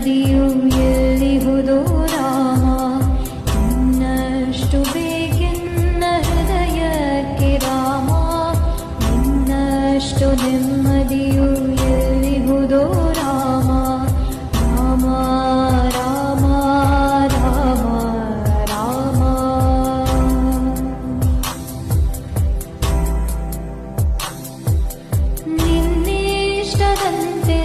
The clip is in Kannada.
ನೆಮ್ಮದಿಯು ಎಲ್ಲಿಹುದೋ ರಾಮ ಇನ್ನಷ್ಟು ಬೇಕೆನ್ನ ಹೃದಯಕ್ಕೆ ರಾಮ ಇನ್ನಷ್ಟು ನೆಮ್ಮದಿಯು ಎಲ್ಲಿಹುದೋ ರಾಮ ರಾಮ ರಾಮ ರಾಮ ರಾಮ ನಿನ್ನಿಷ್ಟದಂತೆ